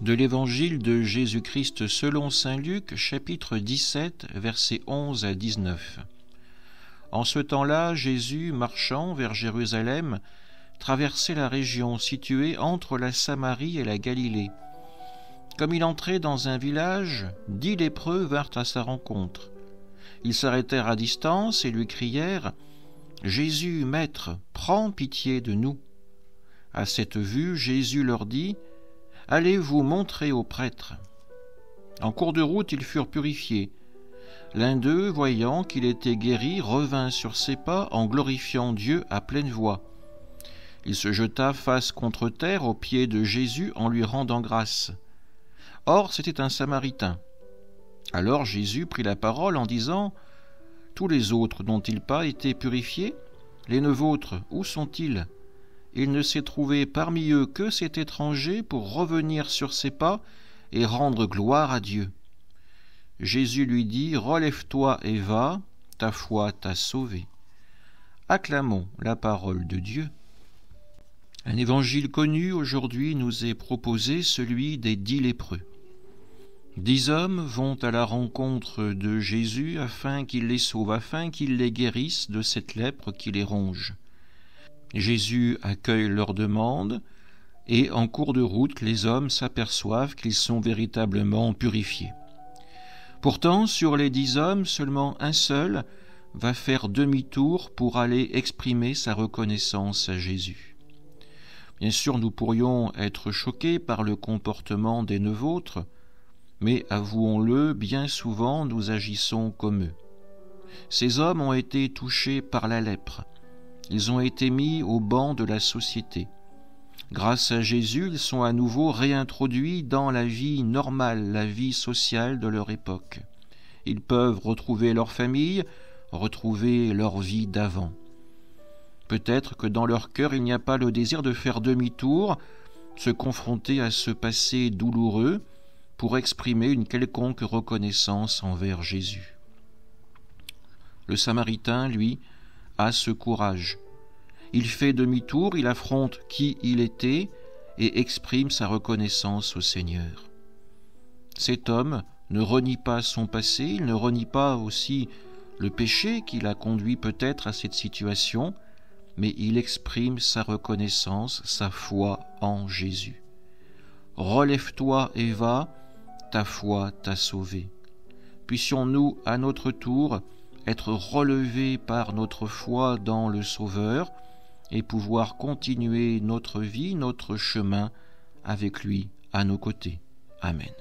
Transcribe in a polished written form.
De l'Évangile de Jésus-Christ selon saint Luc, chapitre 17, versets 11 à 19. En ce temps-là, Jésus, marchant vers Jérusalem, traversait la région située entre la Samarie et la Galilée. Comme il entrait dans un village, 10 lépreux vinrent à sa rencontre. Ils s'arrêtèrent à distance et lui crièrent « Jésus, Maître, prends pitié de nous !» À cette vue, Jésus leur dit « Allez vous montrer aux prêtres. » En cours de route, ils furent purifiés. L'un d'eux, voyant qu'il était guéri, revint sur ses pas en glorifiant Dieu à pleine voix. Il se jeta face contre terre aux pieds de Jésus en lui rendant grâce. Or, c'était un Samaritain. Alors Jésus prit la parole en disant « Tous les autres n'ont-ils pas été purifiés? Les 9 autres, où sont-ils? Il ne s'est trouvé parmi eux que cet étranger pour revenir sur ses pas et rendre gloire à Dieu. » Jésus lui dit « Relève-toi et va, ta foi t'a sauvé. » Acclamons la parole de Dieu. Un évangile connu aujourd'hui nous est proposé, celui des 10 lépreux. 10 hommes vont à la rencontre de Jésus afin qu'il les sauve, afin qu'il les guérisse de cette lèpre qui les ronge. Jésus accueille leur demande et en cours de route, les hommes s'aperçoivent qu'ils sont véritablement purifiés. Pourtant, sur les 10 hommes, seulement un seul va faire demi-tour pour aller exprimer sa reconnaissance à Jésus. Bien sûr, nous pourrions être choqués par le comportement des 9 autres, mais avouons-le, bien souvent nous agissons comme eux. Ces hommes ont été touchés par la lèpre. Ils ont été mis au banc de la société. Grâce à Jésus, ils sont à nouveau réintroduits dans la vie normale, la vie sociale de leur époque. Ils peuvent retrouver leur famille, retrouver leur vie d'avant. Peut-être que dans leur cœur, il n'y a pas le désir de faire demi-tour, se confronter à ce passé douloureux pour exprimer une quelconque reconnaissance envers Jésus. Le Samaritain, lui, a ce courage. Il fait demi-tour, il affronte qui il était et exprime sa reconnaissance au Seigneur. Cet homme ne renie pas son passé, il ne renie pas aussi le péché qui l'a conduit peut-être à cette situation, mais il exprime sa reconnaissance, sa foi en Jésus. « Relève-toi et va, ta foi t'a sauvé. » Puissions-nous, à notre tour, être relevés par notre foi dans le Sauveur et pouvoir continuer notre vie, notre chemin avec lui à nos côtés. Amen.